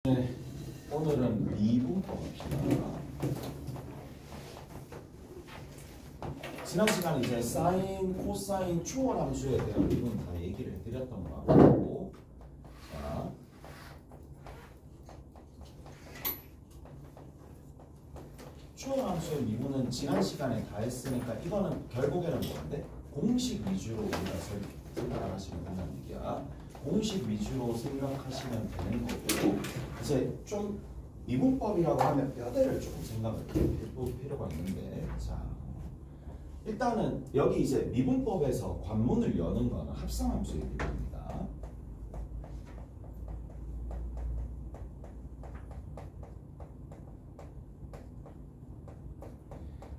네, 오늘은 미분법 합시다. 지난 시간에 이제 사인, 코사인, 초월 함수에 대한 미분 다 얘기를 해드렸던 거 같고, 자, 초월 함수의 미분은 지난 시간에 다 했으니까 이거는 결국에는 뭔데? 공식 위주로 우리가 생각하시면 된다는 얘기야. 공식 위주로 생각하시면 되는 거고, 이제 좀 미분법이라고 하면 뼈대를 조금 생각을 해볼 필요가 있는데, 자, 일단은 여기 이제 미분법에서 관문을 여는 거는 합성함수의 미분입니다.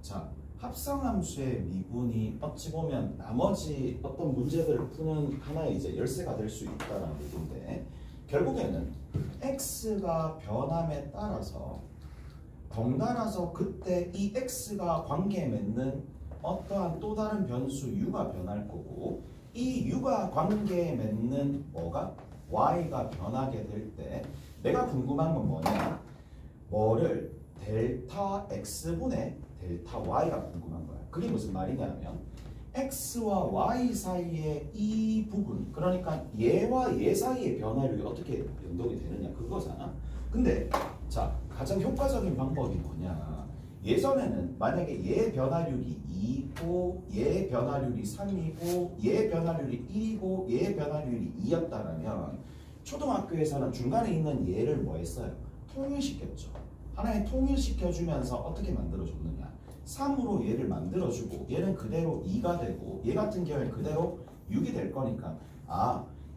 자, 합성함수의 미분이 어찌 보면 나머지 어떤 문제들을 푸는 하나의 이제 열쇠가 될 수 있다는 얘기인데, 결국에는 x가 변함에 따라서 덩달아서 그때 이 x가 관계 맺는 어떠한 또 다른 변수 u가 변할 거고, 이 u가 관계 맺는 뭐가? y가 변하게 될 때 내가 궁금한 건 뭐냐? 뭐를 델타 x분의 델타 y가 궁금한 거야. 그게 무슨 말이냐면 x와 y 사이의 이 부분, 그러니까 얘와 얘 사이의 변화율이 어떻게 연동이 되느냐 그거잖아. 근데 자, 가장 효과적인 방법이 뭐냐? 예전에는 만약에 얘 변화율이 2고 얘 변화율이 3이고 얘 변화율이 1이고 얘 변화율이 2였다면 초등학교에서는 중간에 있는 얘를 뭐 했어요? 통일시켰죠. 하나의 통일시켜주면서 어떻게 만들어줬느냐? 3으로 얘를 만들어주고 얘는 그대로 2가 되고 얘 같은 경우에 그대로 6이 될 거니까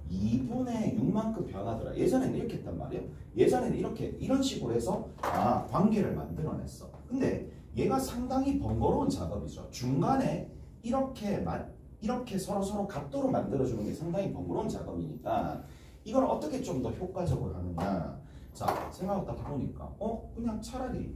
2분의 6만큼 변하더라. 예전에는 이렇게 했단 말이에요. 예전에는 이렇게 이런 식으로 해서 관계를 만들어냈어. 근데 얘가 상당히 번거로운 작업이죠. 중간에 이렇게 서로 각도로 만들어주는 게 상당히 번거로운 작업이니까 이걸 어떻게 좀 더 효과적으로 하느냐. 자, 생각을 딱 해보니까 그냥 차라리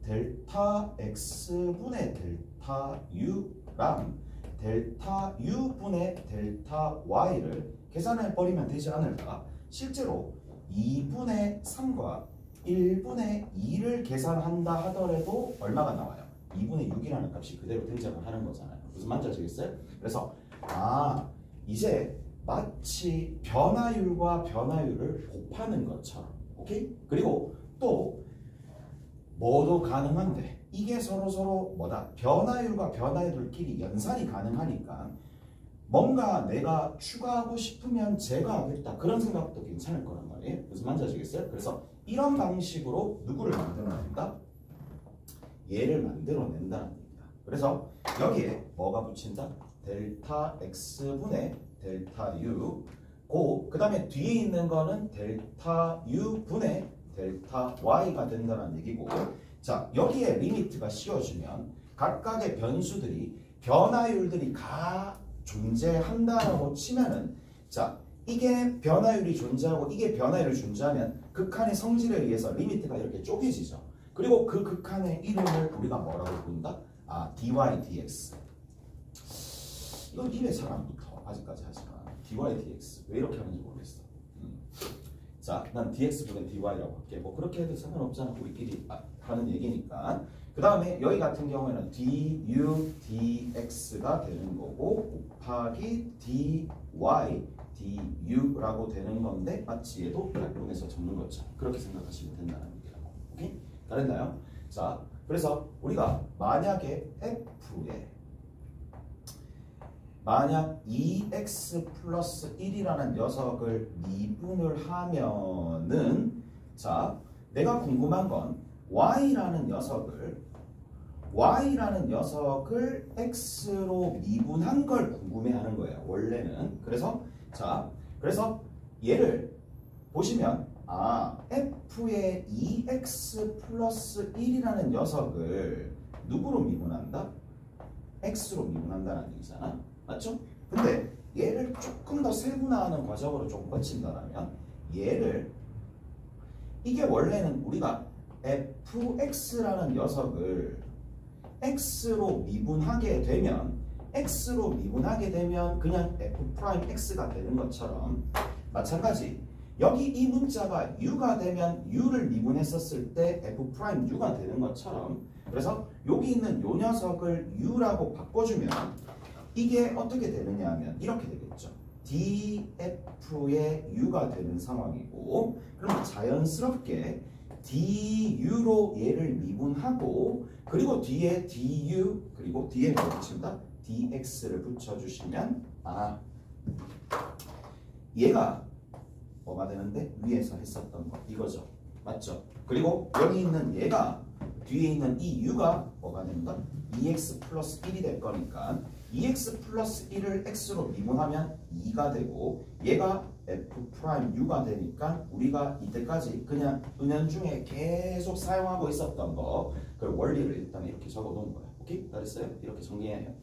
델타 x분의 델타 u랑 델타 u분의 델타 y를 계산해 버리면 되지 않을까? 실제로 2분의 3과 1분의 2를 계산한다 하더라도 얼마가 나와요? 2분의 6이라는 값이 그대로 등장을 하는 거잖아요. 무슨 말인지 아시겠어요? 그래서 이제 마치 변화율과 변화율을 곱하는 것처럼, 오케이? 그리고 또 뭐도 가능한데 이게 서로 뭐다? 변화율과 변화율끼리 연산이 가능하니까 뭔가 내가 추가하고 싶으면 제거하겠다 그런 생각도 괜찮을 거란 말이에요. 무슨 말인지 아시겠어요? 그래서 이런 방식으로 누구를 만들어낸다? 얘를 만들어낸다는 얘기다. 그래서 여기에 뭐가 붙인다? 델타 x분의 델타 u 그 다음에 뒤에 있는 거는 델타 u분의 델타 y가 된다는 얘기고, 자, 여기에 리미트가 씌워주면 각각의 변수들이 변화율들이 다 존재한다라고 치면은, 자, 이게 변화율이 존재하고 이게 변화율이 존재하면 극한의 성질에 의해서 리미트가 이렇게 쪼개지죠. 그리고 그 극한의 이름을 우리가 뭐라고 부른다? dy dx. 이건 입에 잘 안 붙어 아직까지 하지만 dy dx 왜 이렇게 하는지 모르겠어. 자, 난 dx분의 dy라고 할게. 뭐 그렇게 해도 상관없잖아. 우리끼리 하는 얘기니까. 그 다음에 여기 같은 경우에는 du dx가 되는 거고 곱하기 dy du라고 되는 건데 마치 얘도 약분해서 적는 것처럼 그렇게 생각하시면 된다는 얘기라고. 오케이? 다 됐나요? 자, 그래서 우리가 만약에 f에 만약 2x 플러스 1이라는 녀석을 미분을 하면은, 자, 내가 궁금한 건 y라는 녀석을 x로 미분한 걸 궁금해하는 거예요. 원래는. 그래서 얘를 보시면 f의 2x 플러스 1이라는 녀석을 누구로 미분한다? x로 미분한다는 얘기잖아. 맞죠? 근데 얘를 조금 더 세분화하는 과정으로 좀 거친다면 이게 원래는 우리가 fx라는 녀석을 x로 미분하게 되면 그냥 f'x가 되는 것처럼 마찬가지 여기 이 문자가 u가 되면 u를 미분했었을 때 f'u가 되는 것처럼 그래서 여기 있는 요 녀석을 u라고 바꿔주면 이게 어떻게 되느냐 하면 이렇게 되겠죠. df의 u가 되는 상황이고 그럼 자연스럽게 du로 얘를 미분하고 그리고 뒤에 du 그리고 뒤에 뭐 붙입니다? dx를 붙여주시면 얘가 뭐가 되는데 위에서 했었던 거 이거죠. 맞죠? 그리고 여기 있는 얘가 뒤에 있는 이 u가 뭐가 됩니다? 2x 플러스 1이 될 거니까 2x 플러스 1을 x로 미분하면 2가 되고 얘가 f'u가 되니까 우리가 이때까지 그냥 은연중에 계속 사용하고 있었던 거 그 원리를 일단 이렇게 적어 놓은 거예요. 오케이? 다 됐어요? 이렇게 정리해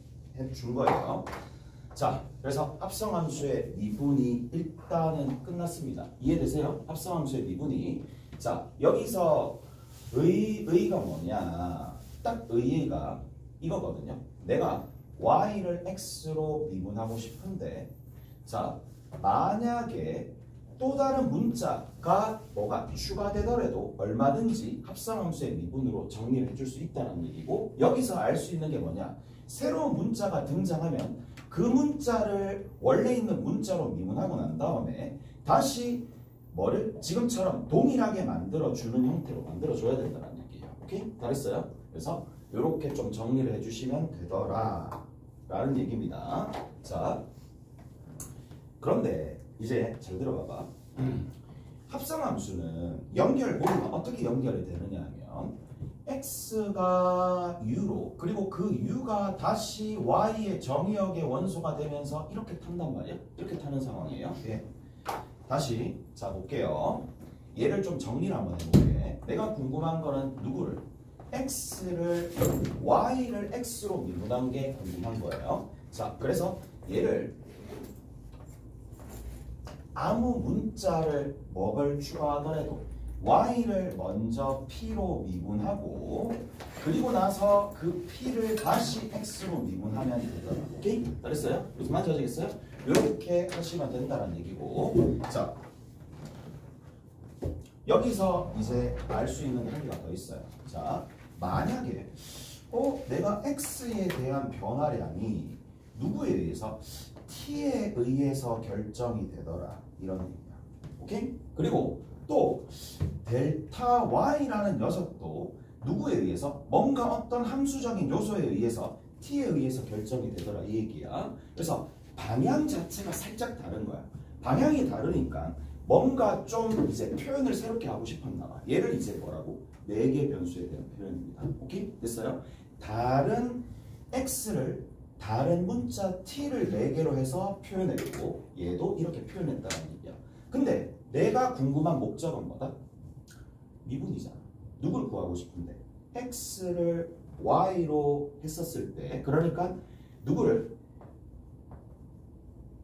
준 거예요. 자, 그래서 합성함수의 미분이 일단은 끝났습니다. 이해되세요? 합성함수의 미분이. 자, 여기서 의의가 뭐냐? 딱 의의가 이거거든요. 내가 y를 x로 미분하고 싶은데 자, 만약에 또 다른 문자가 뭐가 추가되더라도 얼마든지 합성함수의 미분으로 정리를 해줄 수 있다는 얘기고 여기서 알 수 있는 게 뭐냐? 새로운 문자가 등장하면 그 문자를 원래 있는 문자로 미분하고 난 다음에 다시 뭐를 지금처럼 동일하게 만들어주는 형태로 만들어줘야 된다는 얘기예요. 오케이? 다 됐어요? 그래서 이렇게 좀 정리를 해주시면 되더라 라는 얘기입니다. 자, 그런데 이제 잘 들어봐봐. 합성함수는 우리가 어떻게 연결이 되느냐 하면 x가 u로 그리고 그 u가 다시 y의 정의역의 원소가 되면서 이렇게 탄단 말이야. 이렇게 타는 상황이에요. 예. 다시 자 볼게요. 얘를 좀 정리를 한번 해볼게. 내가 궁금한 거는 누구를? y를 x로 미분한 게 궁금한 거예요. 자, 그래서 얘를 아무 문자를 뭐를 추가하더라도 y를 먼저 p로 미분하고 그리고 나서 그 p를 다시 x로 미분하면 되더라. 오케이? 알았어요? 무슨 말인지 아시겠어요? 이렇게 하시면 된다는 얘기고 자, 여기서 이제 알 수 있는 한계가 더 있어요. 자, 만약에 내가 x에 대한 변화량이 누구에 의해서? t에 의해서 결정이 되더라. 이런 얘기야. 오케이? 그리고 또 델타 y라는 녀석도 누구에 의해서? 뭔가 어떤 함수적인 요소에 의해서 t에 의해서 결정이 되더라. 이 얘기야. 그래서 방향 자체가 살짝 다른 거야. 방향이 다르니까 뭔가 좀 이제 표현을 새롭게 하고 싶었나 봐. 얘를 이제 뭐라고? 4개 변수에 대한 표현입니다. 오케이? 됐어요? 다른 x를 다른 문자 t를 4개로 해서 표현했고 얘도 이렇게 표현했다는 얘기야. 근데 내가 궁금한 목적은 뭐다? 미분이잖아. 누굴 구하고 싶은데? x를 y로 했었을 때 그러니까 누구를?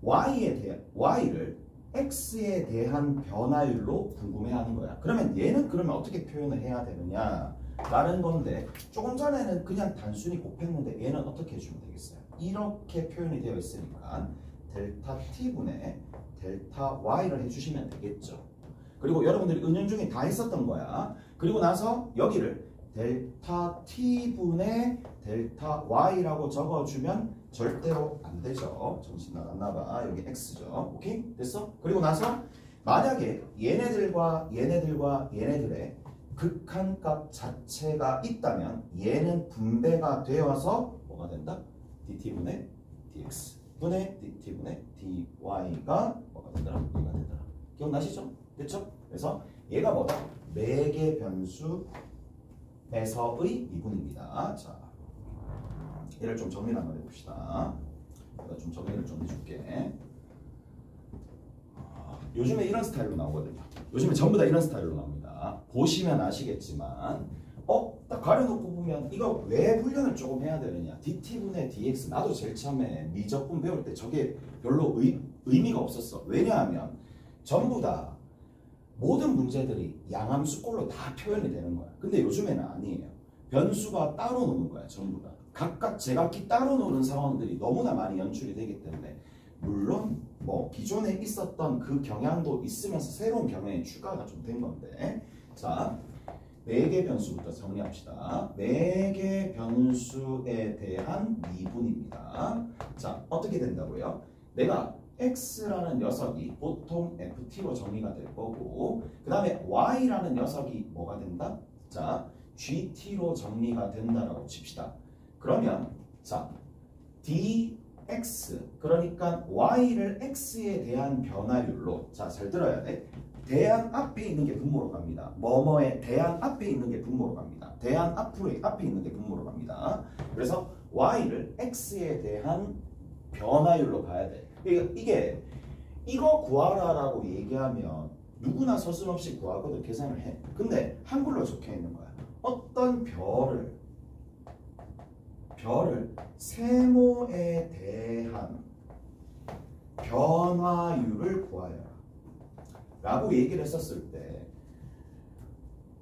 y를 x에 대한 변화율로 궁금해하는 거야. 그러면 얘는 그러면 어떻게 표현을 해야 되느냐? 라는 건데 조금 전에는 그냥 단순히 곱했는데 얘는 어떻게 해주면 되겠어요? 이렇게 표현이 되어 있으니까 델타 t분의 델타 y를 해주시면 되겠죠. 그리고 여러분들이 은연중에 다 했었던 거야. 그리고 나서 여기를 델타 t분의 델타 y라고 적어주면 절대로 안 되죠. 정신 나갔나 봐. 여기 x죠. 오케이? 됐어? 그리고 나서 만약에 얘네들과 얘네들의 극한값 자체가 있다면 얘는 분배가 되어서 뭐가 된다? dt분의 dx 분의 dt분의 dy가 뭐가 된다? 얘가 된다. 기억나시죠? 됐죠? 그래서 얘가 뭐다? 4개 변수에서의 미분입니다. 자, 얘를 좀 정리를 한번 해봅시다. 내가 좀 정리를 좀 해줄게. 요즘에 이런 스타일로 나오거든요. 요즘에 전부 다 이런 스타일로 나옵니다. 보시면 아시겠지만 딱 가려놓고 보면 이거 왜 훈련을 조금 해야 되느냐. dt분의 dx 나도 제일 처음에 미적분 배울 때 저게 별로 의미가 없었어. 왜냐하면 전부 다 모든 문제들이 양함수꼴로 다 표현이 되는 거야. 근데 요즘에는 아니에요. 변수가 따로 노는 거야. 전부 다. 각각 제각기 따로 노는 상황들이 너무나 많이 연출이 되기 때문에 물론 뭐 기존에 있었던 그 경향도 있으면서 새로운 경향이 추가가 좀 된 건데, 자 4개 변수부터 정리합시다. 4개 변수에 대한 미분입니다. 자 어떻게 된다고요? 내가 x라는 녀석이 보통 ft로 정리가 될 거고, 그 다음에 y라는 녀석이 뭐가 된다? 자 gt로 정리가 된다라고 칩시다. 그러면 자 dx, 그러니까 y를 x에 대한 변화율로, 자 잘 들어야 돼. 대안 앞에 있는 게 분모로 갑니다. 뭐뭐에 대안 앞에 있는 게 분모로 갑니다. 대안 앞에 있는 게 분모로 갑니다. 그래서 y를 x에 대한 변화율로 봐야 돼. 이게 이거 구하라라고 얘기하면 누구나 서슴없이 구하거든. 계산을 해. 근데 한글로 적혀 있는 거야. 어떤 별을 세모에 대한 변화율을 구하여라 라고 얘기를 했었을 때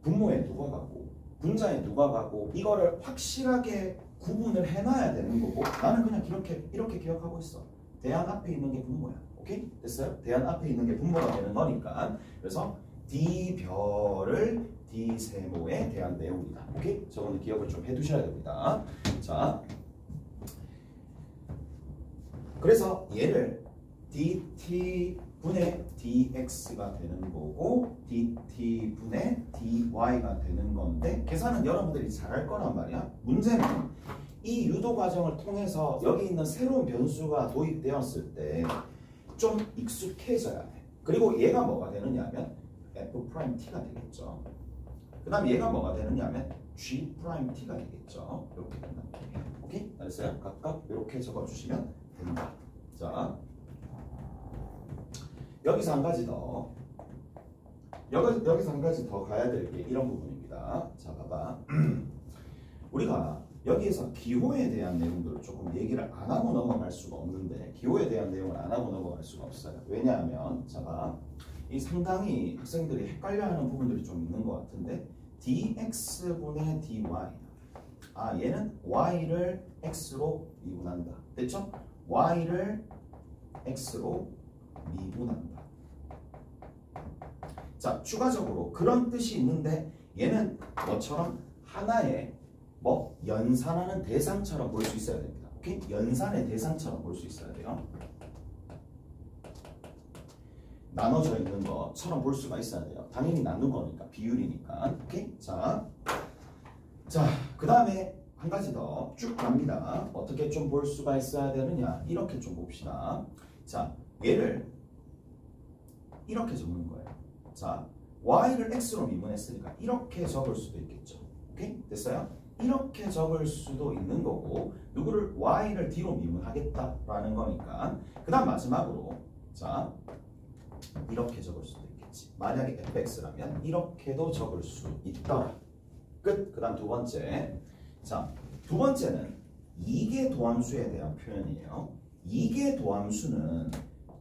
분모에 누가 가고 분자에 누가 가고 이거를 확실하게 구분을 해놔야 되는 거고, 나는 그냥 이렇게 기억하고 있어. 대안 앞에 있는 게 분모야. 오케이? 됐어요? 대안 앞에 있는 게 분모가 되는 거니까. 그래서 D별을 D세모에 대한 내용이다. 오케이? 저거는 기억을 좀 해두셔야 됩니다. 자, 그래서 얘를 dt분의 dx가 되는 거고 dt분의 dy가 되는 건데, 계산은 여러분들이 잘할 거란 말이야. 문제는 이 유도 과정을 통해서 여기 있는 새로운 변수가 도입되었을 때 좀 익숙해져야 돼. 그리고 얘가 뭐가 되느냐 하면 f't가 되겠죠. 그 다음에 얘가 뭐가 되느냐 하면 g't가 되겠죠. 이렇게 된다. 오케이? 알았어요? 각각 이렇게 적어주시면 된다. 자, 여기서 한 가지 더. 여기서 한 가지 더 가야 될 게 이런 부분입니다. 자, 봐봐. 우리가 여기에서 기호에 대한 내용들을 조금 얘기를 안 하고 넘어갈 수가 없는데, 기호에 대한 내용을 안 하고 넘어갈 수가 없어요. 왜냐하면 자, 이 상당히 학생들이 헷갈려하는 부분들이 좀 있는 것 같은데, dx분의 dy, 얘는 y를 x로 미분한다. 됐죠? y를 x로 미분한다. 자, 추가적으로 그런 뜻이 있는데 얘는 뭐처럼 하나의 연산하는 대상처럼 볼 수 있어야 됩니다. 오케이? 연산의 대상처럼 볼 수 있어야 돼요. 나눠져 있는 것처럼 볼 수가 있어야 돼요. 당연히 나눈 거니까, 비율이니까. 오케이? 자, 그 다음에 한 가지 더 쭉 갑니다. 어떻게 좀 볼 수가 있어야 되느냐? 이렇게 좀 봅시다. 자, 얘를 이렇게 적는 거예요. 자, y를 x로 미분했으니까 이렇게 적을 수도 있겠죠. 오케이? 됐어요? 이렇게 적을 수도 있는 거고, 누구를 y를 d로 미분하겠다라는 거니까. 그 다음 마지막으로 자, 이렇게 적을 수도 있겠지. 만약에 fx라면 이렇게도 적을 수 있다. 끝. 그 다음 두 번째. 자, 두 번째는 이계 도함수에 대한 표현이에요. 이계 도함수는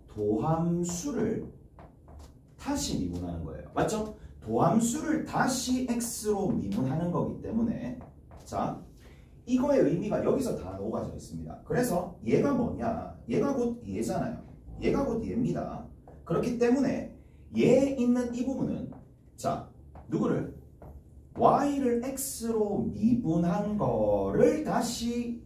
도함수를 다시 미분하는 거예요. 맞죠? 도함수를 다시 x로 미분하는 거기 때문에, 자, 이거의 의미가 여기서 다 녹아져 있습니다. 그래서 얘가 뭐냐? 얘가 곧 얘잖아요. 얘가 곧 얘입니다. 그렇기 때문에 얘 있는 이 부분은, 자, 누구를 y를 x로 미분한 거를 다시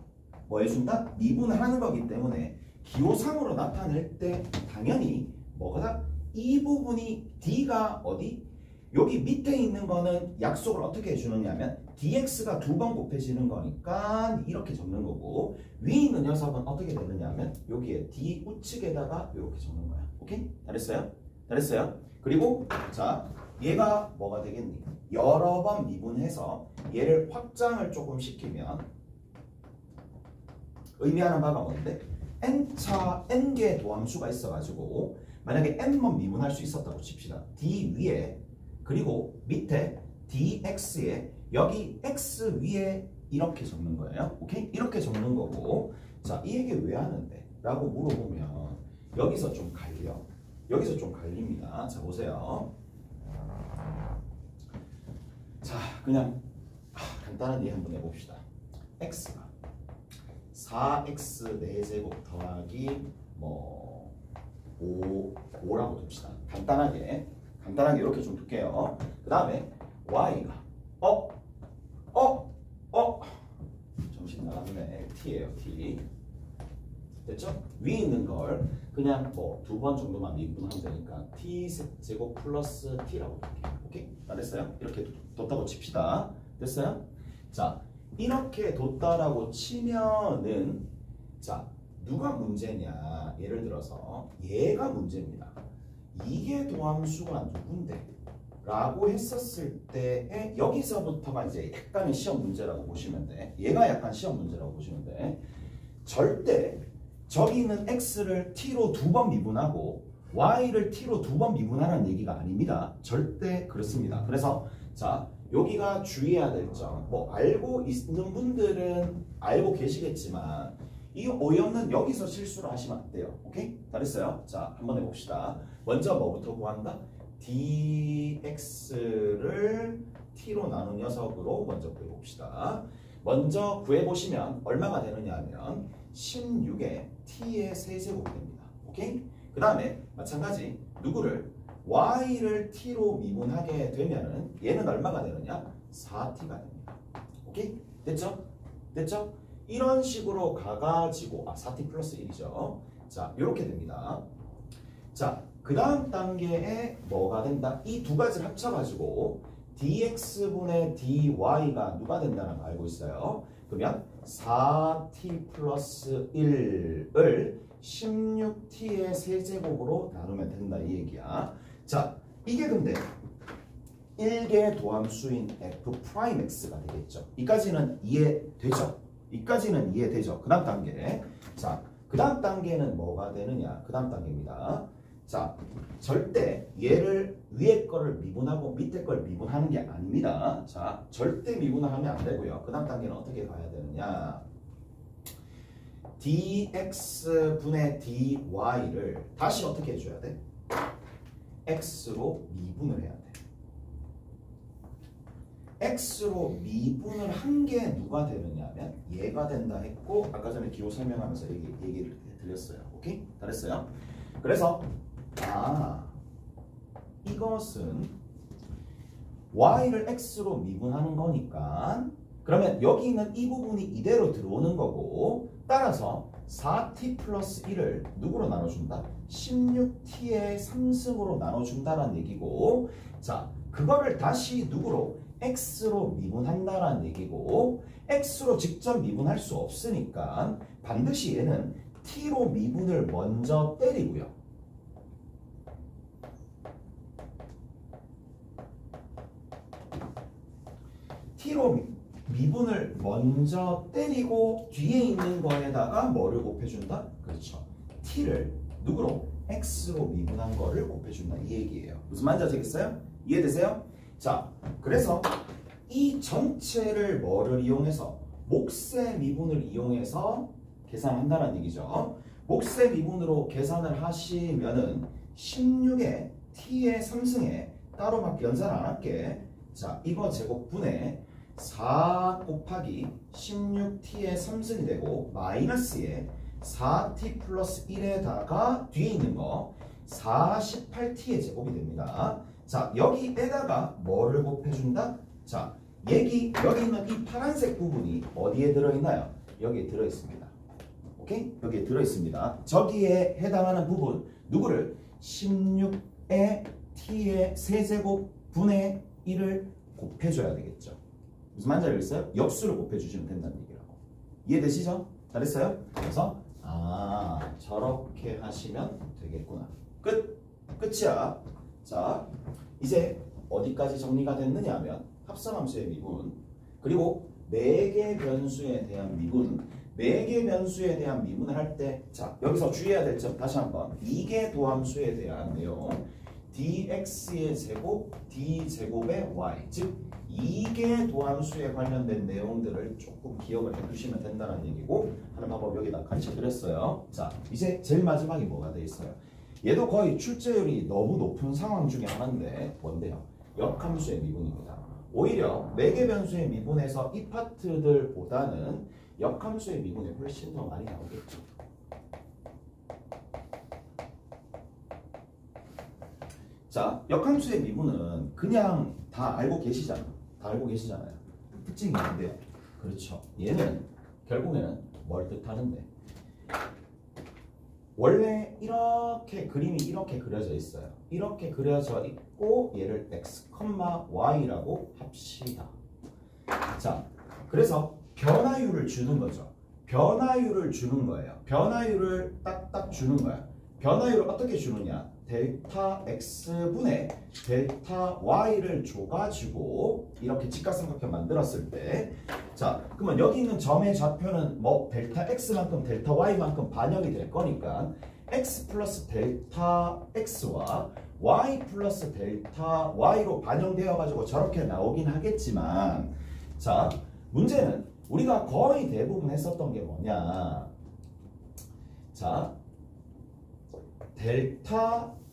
뭐 해준다? 미분하는 거기 때문에 기호상으로 나타낼 때 당연히 뭐가 이 부분이 d가 어디? 여기 밑에 있는 거는 약속을 어떻게 해주느냐면 dx가 2번 곱해지는 거니까 이렇게 적는 거고, 위에 있는 녀석은 어떻게 되느냐면 여기에 d 우측에다가 이렇게 적는 거야. 오케이? 잘했어요? 잘했어요? 그리고 자, 얘가 뭐가 되겠니? 여러 번 미분해서 얘를 확장을 조금 시키면 의미하는 바가 뭔데? n차 n개의 도함수가 있어가지고 만약에 n번 미분할 수 있었다고 칩시다. d 위에 그리고 밑에 dx에 여기 x 위에 이렇게 적는 거예요. 오케이? 이렇게 적는 거고, 자, 이 얘기 왜 하는데? 라고 물어보면 여기서 좀 갈려. 여기서 좀 갈립니다. 자, 보세요. 자, 그냥 간단한 이해 한번 해봅시다. x가 4x 4제곱 더하기 4 5라고 둡시다. 간단하게 이렇게 좀 둘게요. 그 다음에 y가 정신 나갔네. t예요. t. 됐죠? 위에 있는 걸 그냥 뭐 2번 정도만 미분하면 되니까 t 제곱 플러스 t라고 볼게요. 오케이? 다 됐어요? 이렇게 뒀다고 칩시다. 됐어요? 자, 이렇게 뒀다라고 치면은 자, 누가 문제냐? 예를 들어서 얘가 문제입니다. 이게 도함수가 누군데? 라고 했었을 때에 여기서부터가 이제 약간의 시험 문제라고 보시면 돼. 얘가 약간 시험 문제라고 보시면 돼. 절대 저기 있는 x를 t로 2번 미분하고 y를 t로 2번 미분하라는 얘기가 아닙니다. 절대 그렇습니다. 그래서 자, 여기가 주의해야 될 점, 뭐 알고 있는 분들은 알고 계시겠지만 이 어이없는 여기서 실수를 하시면 안 돼요. 오케이? 다 됐어요? 자, 한번 해봅시다. 먼저 뭐부터 구한다? dx를 t로 나눈 녀석으로 먼저 구해봅시다. 먼저 구해보시면 얼마가 되느냐 하면 16에 t의 세제곱이 됩니다. 오케이? 그 다음에 마찬가지 누구를 y를 t로 미분하게 되면은 얘는 얼마가 되느냐? 4t가 됩니다. 오케이? 됐죠? 됐죠? 이런 식으로 가가지고 4t 플러스 1이죠. 자, 이렇게 됩니다. 자, 그 다음 단계에 뭐가 된다? 이 두 가지를 합쳐가지고 dx분의 dy가 누가 된다는 거 알고 있어요. 그러면 4t 플러스 1을 16t의 세제곱으로 나누면 된다 이 얘기야. 자, 이게 근데 1개 도함수인 f'x가 되겠죠. 이까지는 이해되죠? 이까지는 이해되죠? 그 다음 단계. 자, 그 다음 단계는 뭐가 되느냐? 그 다음 단계입니다. 자, 절대 얘를 위에 거를 미분하고 밑에 걸 미분하는 게 아닙니다. 자, 절대 미분을 하면 안 되고요. 그 다음 단계는 어떻게 가야 되느냐? dx분의 dy를 다시 어떻게 해줘야 돼? x로 미분을 해야 돼. x로 미분을 한 게 누가 되느냐면 얘가 된다 했고 아까 전에 기호 설명하면서 얘기를 드렸어요. 오케이? 다 됐어요? 그래서 이것은 y를 x로 미분하는 거니까 그러면 여기 있는 이 부분이 이대로 들어오는 거고 따라서 4t 플러스 1을 누구로 나눠준다? 16t의 3승으로 나눠준다라는 얘기고 자, 그거를 다시 누구로? x로 미분한다라는 얘기고 x로 직접 미분할 수 없으니까 반드시 얘는 t로 미분을 먼저 때리고요. t로 미분을 먼저 때리고 뒤에 있는 거에다가 뭐를 곱해준다? 그렇죠. t를 누구로? x로 미분한 거를 곱해준다 이 얘기예요. 무슨 말인지 아시겠어요? 이해되세요? 자, 그래서 이 전체를 뭐를 이용해서? 몫의 미분을 이용해서 계산한다는 얘기죠. 몫의 미분으로 계산을 하시면은 16에 t의 3승에 따로 막 연산 안 할게. 자, 이거 제곱분에 4 곱하기 16t의 3승이 되고 마이너스에 4t 플러스 1에다가 뒤에 있는 거 48t의 제곱이 됩니다. 자, 여기에다가 뭐를 곱해준다? 자, 여기 있는 이 파란색 부분이 어디에 들어있나요? 여기에 들어있습니다. 오케이? 여기에 들어있습니다. 저기에 해당하는 부분 누구를? 16에 t의 세제곱 분의 1을 곱해줘야 되겠죠. 무슨 말인지 알겠어요? 역수를 곱해주시면 된다는 얘기라고. 이해되시죠? 잘했어요? 그래서 저렇게 하시면 되겠구나. 끝이야. 자, 이제 어디까지 정리가 됐느냐 하면 합성함수의 미분 그리고 매개 변수에 대한 미분 매개 변수에 대한 미분을 할 때 자, 여기서 주의해야 될 점 다시 한번 이개 도함수에 대한 내용 dx의 제곱 d제곱의 y 즉 이개 도함수에 관련된 내용들을 조금 기억을 해두시면 된다는 얘기고 하는 방법 여기다 가르쳐 드렸어요. 자, 이제 제일 마지막이 뭐가 돼 있어요? 얘도 거의 출제율이 너무 높은 상황 중에 하나인데 뭔데요? 역함수의 미분입니다. 오히려 매개 변수의 미분에서 이 파트들보다는 역함수의 미분이 훨씬 더 많이 나오겠죠. 자, 역함수의 미분은 그냥 다 알고 계시잖아요. 다 알고 계시잖아요. 특징이 있는데요. 그렇죠. 얘는 결국에는 뭘 뜻하는데? 원래 이렇게 그림이 이렇게 그려져 있어요. 이렇게 그려져 있고 얘를 x, y라고 합시다. 자, 그래서 변화율을 주는 거죠. 변화율을 주는 거예요. 변화율을 딱딱 주는 거야. 변화율을 어떻게 주느냐? 델타 x분의 델타 y를 줘가지고 이렇게 직각삼각형 만들었을 때, 자, 그러면 여기 있는 점의 좌표는 뭐 델타 x만큼 델타 y만큼 반영이 될 거니까 x 플러스 델타 x와 y 플러스 델타 y로 반영되어 가지고 저렇게 나오긴 하겠지만, 자, 문제는 우리가 거의 대부분 했었던 게 뭐냐? 자, 델타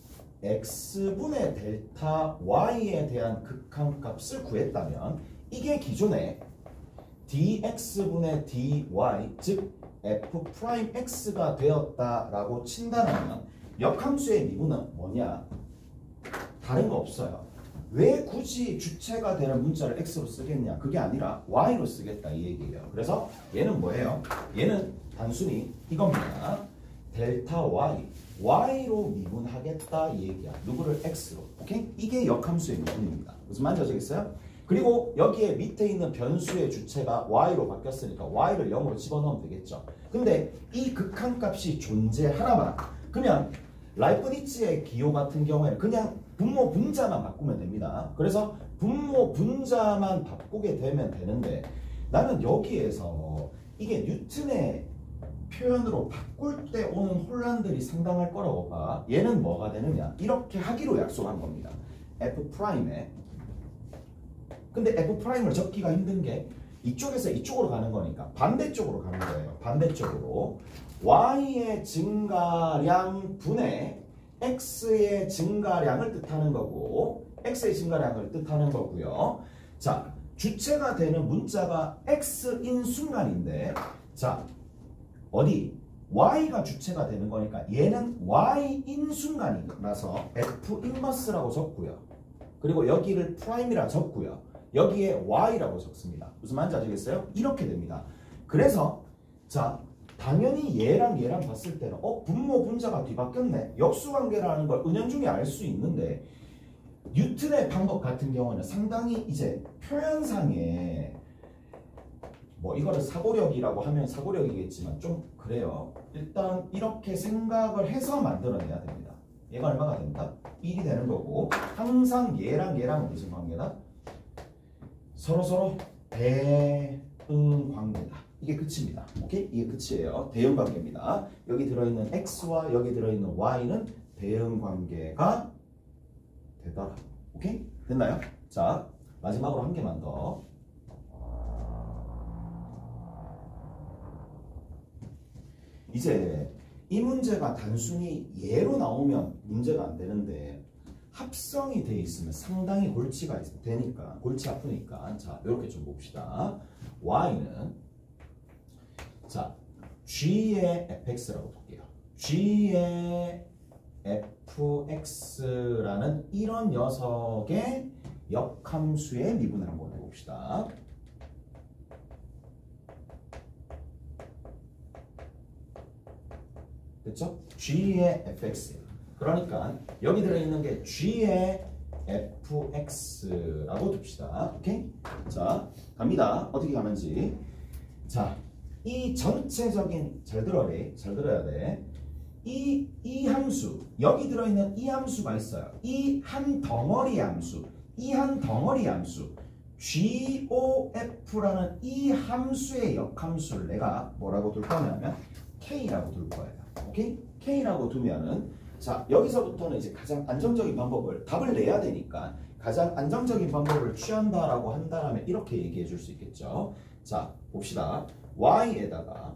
x분의 델타 y에 대한 극한값을 구했다면 이게 기존에 dx분의 dy, 즉 f'x가 되었다라고 친다면 역함수의 미분은 뭐냐? 다른 거 없어요. 왜 굳이 주체가 되는 문자를 x로 쓰겠냐? 그게 아니라 y로 쓰겠다 이 얘기예요. 그래서 얘는 뭐예요? 얘는 단순히 이겁니다. 델타 y, y로 미분하겠다 이 얘기야. 누구를 x로. 오케이? 이게 역함수의 미분입니다. 무슨 말인지 아시겠어요? 그리고 여기에 밑에 있는 변수의 주체가 y로 바뀌었으니까 y를 0으로 집어넣으면 되겠죠. 근데 이 극한값이 존재하나만, 그러면 라이프니츠의 기호 같은 경우에는 그냥 분모 분자만 바꾸면 됩니다. 그래서 분모 분자만 바꾸게 되면 되는데, 나는 여기에서 이게 뉴턴의 표현으로 바꿀 때 오는 혼란들이 상당할 거라고 봐. 얘는 뭐가 되느냐? 이렇게 하기로 약속한 겁니다. F'에. 근데 F'을 적기가 힘든 게 이쪽에서 이쪽으로 가는 거니까 반대쪽으로 가는 거예요. 반대쪽으로. Y의 증가량 분의 X의 증가량을 뜻하는 거고, X의 증가량을 뜻하는 거고요. 자, 주체가 되는 문자가 X인 순간인데, 자, 어디? Y가 주체가 되는 거니까 얘는 Y인 순간이라서 F 인버스라고 적고요. 그리고 여기를 프라임이라 적고요. 여기에 Y라고 적습니다. 무슨 말인지 아시겠어요? 이렇게 됩니다. 그래서 자, 당연히 얘랑 얘랑 봤을 때는 분모 분자가 뒤바뀌었네. 역수관계라는 걸 은연중에 알 수 있는데, 뉴턴의 방법 같은 경우는 상당히 이제 표현상에 뭐 이거를 사고력이라고 하면 사고력이겠지만 좀 그래요. 일단 이렇게 생각을 해서 만들어내야 됩니다. 얘가 얼마가 됩니다? 1이 되는 거고, 항상 얘랑 얘랑 무슨 관계다? 서로서로 대응 관계다. 이게 끝입니다. 오케이? 이게 끝이에요. 대응 관계입니다. 여기 들어있는 x와 여기 들어있는 y는 대응 관계가 되더라. 오케이? 됐나요? 자, 마지막으로 한 개만 더. 이제 이 문제가 단순히 예로 나오면 문제가 안 되는데, 합성이 돼 있으면 상당히 골치가 되니까, 골치 아프니까, 자, 이렇게 좀 봅시다. y는 자, g의 fx라고 볼게요. g의 fx라는 이런 녀석의 역함수의 미분을 한번 해봅시다. 됐죠? g의 fx. 그러니까 여기 들어있는 게 g의 fx라고 둡시다. 오케이? 자, 갑니다. 어떻게 가는지. 자, 이 전체적인, 잘 들어야 돼. 이 함수, 여기 들어있는 이 함수가 있어요. 이 한 덩어리 함수, 이 한 덩어리 함수, GOF라는 이 함수의 역함수를 내가 뭐라고 둘 거냐면 K라고 둘 거예요. 오케이? K라고 두면은, 자, 여기서부터는 이제 가장 안정적인 방법을, 답을 내야 되니까 가장 안정적인 방법을 취한다라고 한다면 이렇게 얘기해 줄 수 있겠죠. 자, 봅시다. Y에다가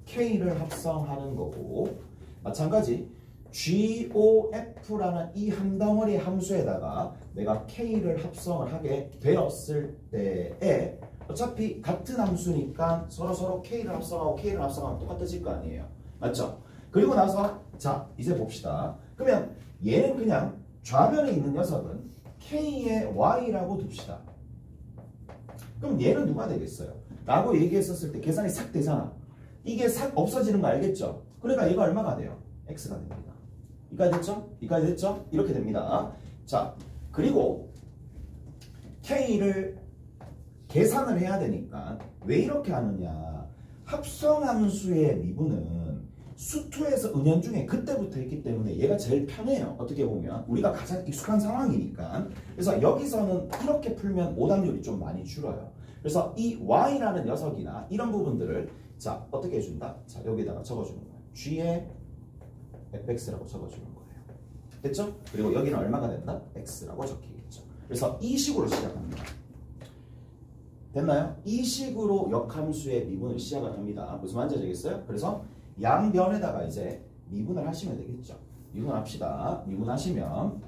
K를 합성하는 거고, 마찬가지 GOF라는 이 한 덩어리 함수에다가 내가 K를 합성을 하게 되었을 때에 어차피 같은 함수니까 서로 K를 합성하고 K를 합성하면 똑같아질 거 아니에요. 맞죠? 그리고 나서 자, 이제 봅시다. 그러면 얘는 그냥 좌변에 있는 녀석은 K의 Y라고 둡시다. 그럼 얘는 누가 되겠어요? 라고 얘기했었을 때 계산이 싹 되잖아. 이게 싹 없어지는 거 알겠죠? 그러니까 얘가 얼마가 돼요? X가 됩니다. 이까지 됐죠? 이까지 됐죠? 이렇게 됩니다. 자, 그리고 K를 계산을 해야 되니까 왜 이렇게 하느냐. 합성함수의 미분은 수투에서 은연중에 그때부터 했기 때문에 얘가 제일 편해요. 어떻게 보면 우리가 가장 익숙한 상황이니까. 그래서 여기서는 이렇게 풀면 오답률이 좀 많이 줄어요. 그래서 이 y라는 녀석이나 이런 부분들을 자 어떻게 해준다? 자 여기다가 적어주는 거예요. g의 fx라고 적어주는 거예요. 됐죠? 그리고 여기는 얼마가 된다? x라고 적히겠죠. 그래서 이 식으로 시작합니다. 됐나요? 이 식으로 역함수의 미분을 시작을 합니다. 무슨 말인지 알겠어요? 그래서 양변에다가 이제 미분을 하시면 되겠죠. 미분합시다. 미분하시면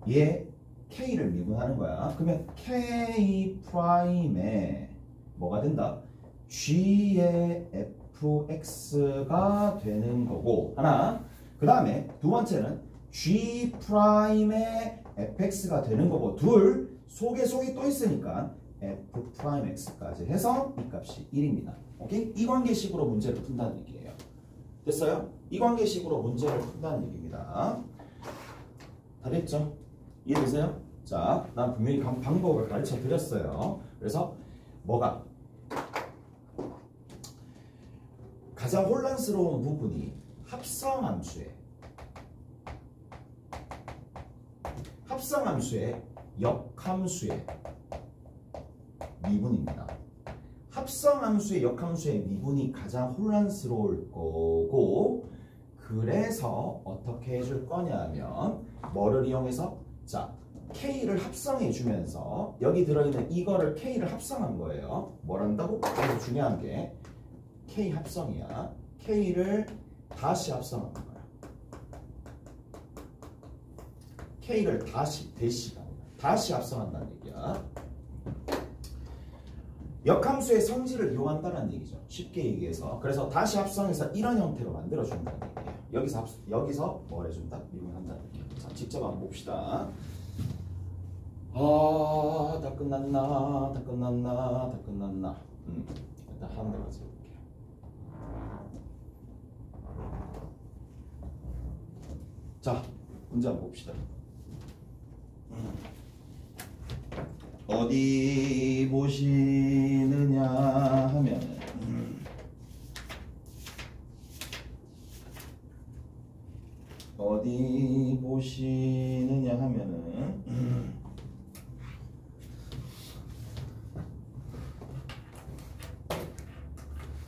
얘 K를 미분하는 거야. 그러면 K 프라임에 뭐가 된다? G의 fx가 되는 거고 하나. 그 다음에 두 번째는 G 프라임의 fx가 되는 거고 둘. 속이 또 있으니까 f 프라임 x까지 해서 이 값이 1입니다. 오케이? 이 관계식으로 문제를 푼다는 얘기예요. 됐어요? 이 관계식으로 문제를 푼다는 얘기입니다. 다 됐죠? 이해되세요? 자, 난 분명히 방법을 가르쳐 드렸어요. 그래서 뭐가? 가장 혼란스러운 부분이 합성함수의 역함수의 미분입니다. 합성함수의 역함수의 미분이 가장 혼란스러울 거고 그래서 어떻게 해줄 거냐면 뭐를 이용해서 자 K를 합성해 주면서 여기 들어있는 이거를 K를 합성한 거예요. 뭘 한다고? 그래서 중요한 게 K 합성이야. K를 다시 합성한 거야. K를 다시 합성한다는 얘기야. 역함수의 성질을 이용한다는 얘기죠. 쉽게 얘기해서. 그래서 다시 합성해서 이런 형태로 만들어준다는 얘기예요. 여기서 뭘 해준다? 미분한다는 얘기예요. 자, 직접 한번 봅시다. 다 끝났나? 일단 하는 데까지 해볼게요. 자, 문제 한번 봅시다. 어디 보시느냐 하면은 어디 보시느냐 하면은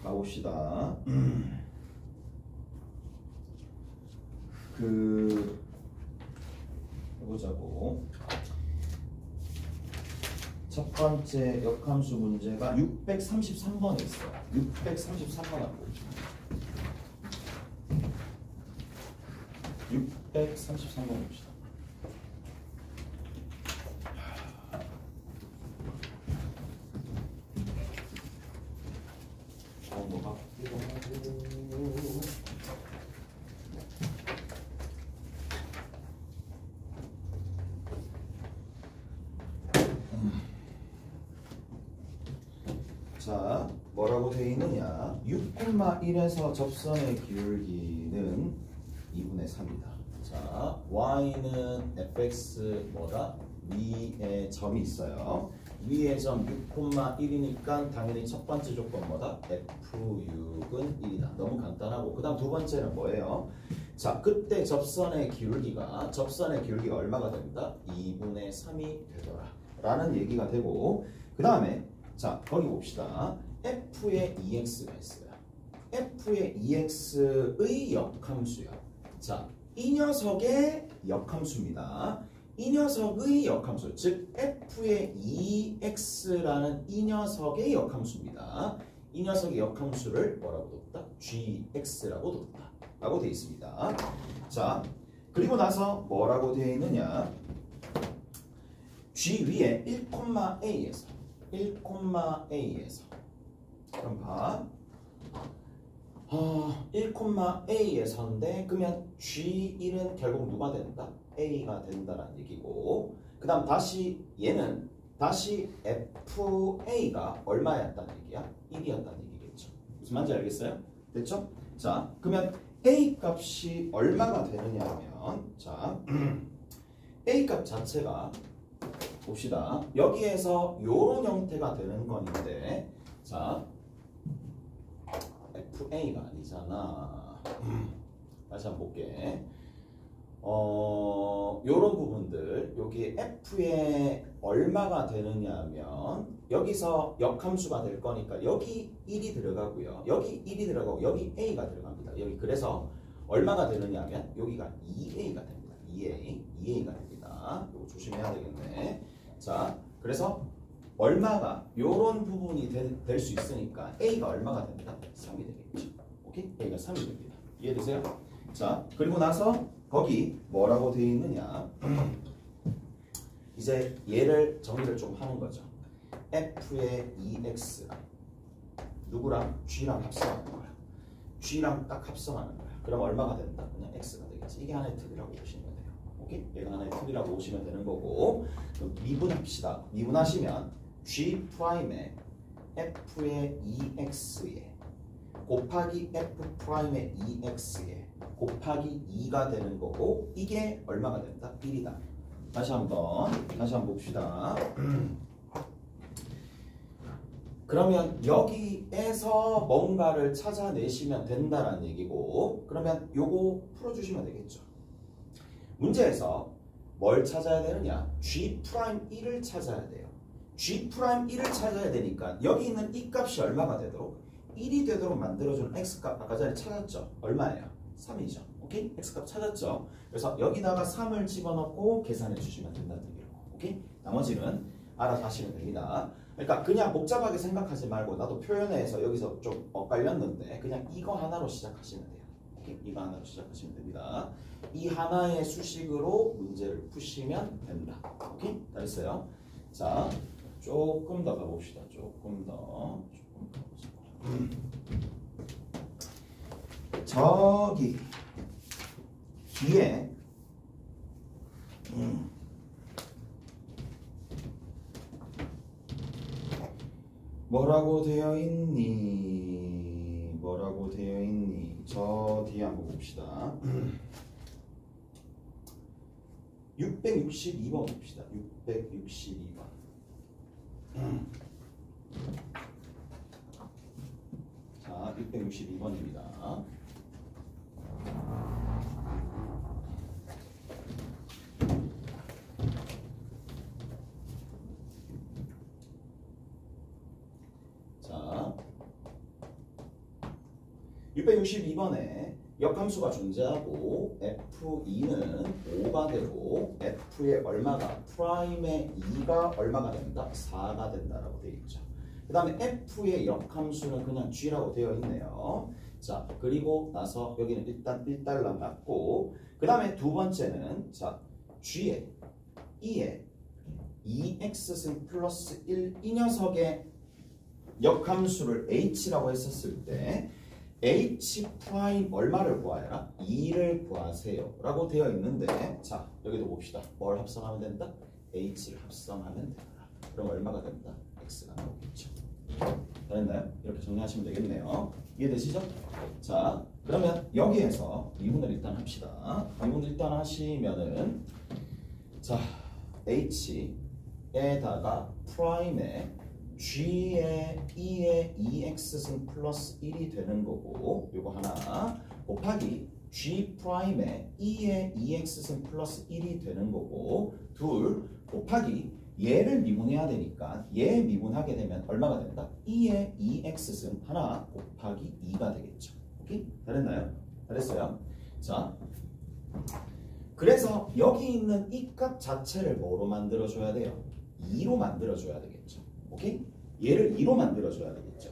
가봅시다. 해보자고. 첫 번째 역함수 문제가 633번에 있어요. 633번 한번 봅시다. 633번 봅시다. 뭐가 자, 뭐라고 되어 있느냐? 6,1에서 접선의 기울기는 2분의 3이다. 자, y는 fx 뭐다? 위에 점이 있어요. 위에 점 6,1이니까 당연히 첫 번째 조건 뭐다? f6은 1이다. 너무 간단하고 그 다음 두 번째는 뭐예요? 자, 그때 접선의 기울기가 얼마가 된다? 2분의 3이 되더라 라는 얘기가 되고 그 다음에 자, 거기 봅시다. f의 ex가 있어요. f의 ex의 역함수야. 자, 이 녀석의 역함수입니다. 이 녀석의 역함수, 즉 f의 ex라는 이 녀석의 역함수입니다. 이 녀석의 역함수를 뭐라고 뒀다? gx라고 뒀다. 라고 되어 있습니다. 자, 그리고 나서 뭐라고 되어 있느냐? g 위에 1,a에서 1,a에서 그럼 봐. 1,a에서인데 그러면 G1은 결국 누가 된다? FA가 된다라는 얘기고, 그 다음 다시 얘는 다시 FA가 얼마였다는 얘기야? 1이었다는 얘기겠죠. 무슨 말인지 알겠어요? 됐죠? 자, 그러면 A 값이 얼마가 되느냐 하면, 자, A 값 자체가 봅시다. 여기에서 요런 형태가 되는 건데, 자, FA가 아니잖아. 다시 한번 볼게. 요런 부분들, 여기 F에 얼마가 되느냐 하면, 여기서 역함수가 될 거니까 여기 1이 들어가고요. 여기 1이 들어가고 여기 A가 들어갑니다. 여기 그래서 얼마가 되느냐 하면 여기가 2A가 됩니다. 2A가 됩니다. 이거 조심해야 되겠네. 자, 그래서 얼마가 요런 부분이 될 수 있으니까 A가 얼마가 됩니다? 3이 되겠죠. 오케이? A가 3이 됩니다. 이해되세요? 자, 그리고 나서 거기 뭐라고 되어 있느냐? 이제 얘를 정리를 좀 하는 거죠. F의 2X랑 누구랑? G랑 합성하는 거야. G랑 딱 합성하는 거야. 그럼 얼마가 된다? 그냥 X가 되겠지. 이게 하나의 틀이라고 보시면 돼요. 오케이? 얘가 하나의 틀이라고 보시면 되는 거고, 미분합시다. 미분하시면 G'의 F의 2X에 곱하기 F'의 2X에 곱하기 2가 되는 거고, 이게 얼마가 된다? 1이다. 다시 한번 봅시다. 그러면 여기에서 뭔가를 찾아내시면 된다라는 얘기고, 그러면 요거 풀어주시면 되겠죠. 문제에서 뭘 찾아야 되느냐? G'1을 찾아야 돼요. G'1을 찾아야 되니까 여기 있는 이 값이 얼마가 되도록 1이 되도록 만들어주는 X값 아까 전에 찾았죠? 얼마예요? 3이죠. 오케이? X값 찾았죠? 그래서 여기다가 3을 집어넣고 계산해 주시면 된다는 얘기로. 오케이? 나머지는 알아서 하시면 됩니다. 그러니까 그냥 복잡하게 생각하지 말고, 나도 표현해서 여기서 좀 엇갈렸는데 그냥 이거 하나로 시작하시면 돼요. 오케이? 이거 하나로 시작하시면 됩니다. 이 하나의 수식으로 문제를 푸시면 된다. 오케이? 다 됐어요? 자, 조금 더 가봅시다. 조금 더 저기 뒤에 뭐라고 되어 있니? 뭐라고 되어 있니? 저 뒤에 한번 봅시다. 662번 봅시다. 662번. 자, 662번입니다. 자, 662번에 역함수가 존재하고 F2는 5가 되고 F의 얼마가? 프라임의 2가 얼마가 된다? 4가 된다라고 되어 있죠. 그 다음에 F의 역함수는 그냥 G라고 되어 있네요. 자, 그리고 나서 여기는 일단 1달러 맞고, 그 다음에 두 번째는 자, G에 2에 2x승 플러스 1 이 녀석의 역함수를 H라고 했었을 때 H 프라임 얼마를 구하여라? 2를 구하세요 라고 되어 있는데, 자, 여기도 봅시다. 뭘 합성하면 된다? H를 합성하면 된다. 그럼 얼마가 된다? X가 나오겠죠. 됐나요? 이렇게 정리하시면 되겠네요. 이해되시죠? 자, 그러면 여기에서 미분을 일단 합시다. 미분을 일단 하시면은, 자, H에다가 프라임에 G의 2의 2x승 플러스 1이 되는 거고, 요거 하나 곱하기 G 프라임의 2의 2x승 플러스 1이 되는 거고, 둘 곱하기 얘를 미분해야 되니까 얘 미분하게 되면 얼마가 된다? 2의 2x승 하나 곱하기 2가 되겠죠. 오케이? 잘했나요? 잘했어요? 자, 그래서 여기 있는 이 값 자체를 뭐로 만들어줘야 돼요? 2로 만들어줘야 되겠죠. 오케이? 얘를 2로 만들어줘야 되겠죠.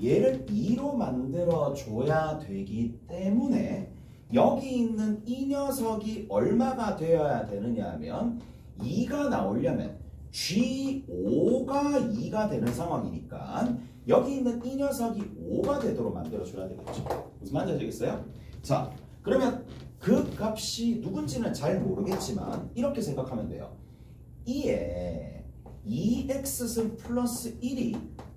얘를 2로 만들어줘야 되기 때문에 여기 있는 이 녀석이 얼마가 되어야 되느냐 하면 2가 나오려면 G5가 2가 되는 상황이니까 여기 있는 이 녀석이 5가 되도록 만들어줘야 되겠죠. 무슨 말인지 아시겠어요? 자, 그러면 그 값이 누군지는 잘 모르겠지만 이렇게 생각하면 돼요. 2에 2x승 플러스 1이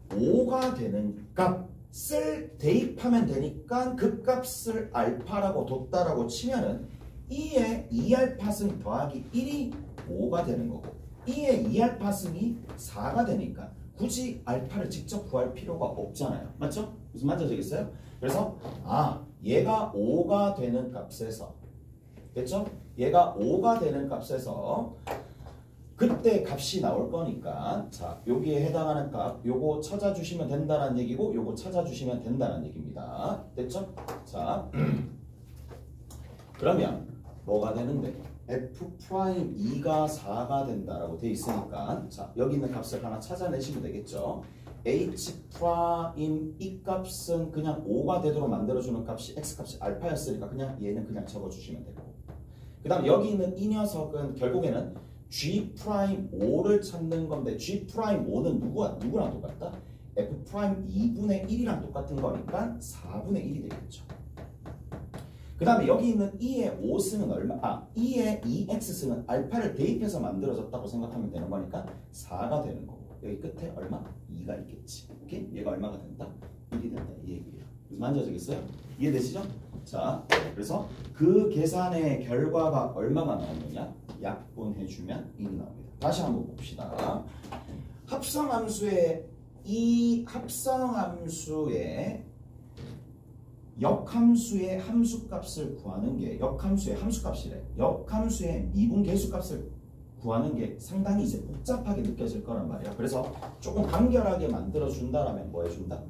5가 되는 값을 대입하면 되니까 그 값을 알파라고 뒀다라고 치면은 2에 2알파승 더하기 1이 5가 되는 거고 2에 2알파승이 4가 되니까 굳이 알파를 직접 구할 필요가 없잖아요. 맞죠? 무슨 말인지 아시겠어요? 그래서 얘가 5가 되는 값에서 됐죠? 얘가 5가 되는 값에서 그때 값이 나올 거니까 자 여기에 해당하는 값 요거 찾아주시면 된다는 얘기고 요거 찾아주시면 된다는 얘기입니다. 됐죠? 자 그러면 뭐가 되는데 F'2가 4가 된다라고 돼 있으니까 자 여기 있는 값을 하나 찾아내시면 되겠죠. H' 이 값은 그냥 5가 되도록 만들어주는 값이 X값이 알파였으니까 그냥 얘는 그냥 적어주시면 되고 그 다음 여기 있는 이 녀석은 결국에는 G'5를 찾는 건데 G'5는 누구랑 똑같다? F'2분의 1이랑 똑같은 거니까 4분의 1이 되겠죠. 그 다음에 여기 있는 2의 5승은 얼마? 2의 2x승은 알파를 대입해서 만들어졌다고 생각하면 되는 거니까 4가 되는 거고 여기 끝에 얼마? 2가 있겠지. 오케이? 얘가 얼마가 된다? 1이 된다 이 얘기예요. 무슨 말인지 아시겠어요? 이해되시죠? 자, 그래서 그 계산의 결과가 얼마가 나오느냐? 약분해주면 1이 나옵니다. 다시 한번 봅시다. 합성함수의 역함수의 함수값을 구하는 게 역함수의 함수값이래. 역함수의 미분계수값을 구하는 게 상당히 이제 복잡하게 느껴질 거란 말이야. 그래서 조금 간결하게 만들어 준다라면 뭐 해준다?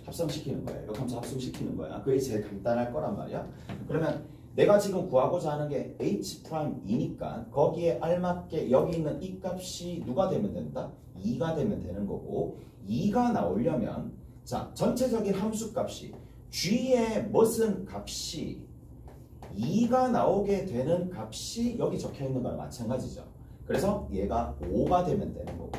합성시키는 거야. 역함수 합성시키는 거야. 그게 제일 간단할 거란 말이야. 그러면 내가 지금 구하고자 하는 게 H'2니까 거기에 알맞게 여기 있는 이 값이 누가 되면 된다? 2가 되면 되는 거고 2가 나오려면 자 전체적인 함수값이 G의 무슨 값이 2가 나오게 되는 값이 여기 적혀있는 거랑 마찬가지죠. 그래서 얘가 5가 되면 되는 거고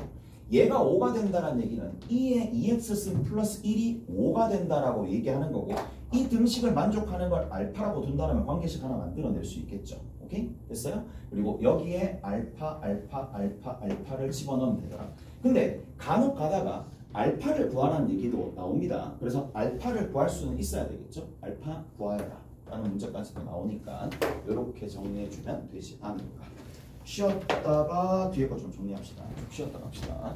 얘가 5가 된다는 얘기는 2의 2x승 플러스 1이 5가 된다라고 얘기하는 거고 이 등식을 만족하는 걸 알파라고 둔다면 관계식 하나 만들어낼 수 있겠죠. 오케이? 됐어요? 그리고 여기에 알파를 집어넣으면 되더라. 근데 간혹 가다가 알파를 구하라는 얘기도 나옵니다. 그래서 알파를 구할 수는 있어야 되겠죠. 알파 구하여라 라는 문제까지도 나오니까 이렇게 정리해주면 되지 않을까. 쉬었다가 뒤에 거 좀 정리합시다. 쉬었다 갑시다.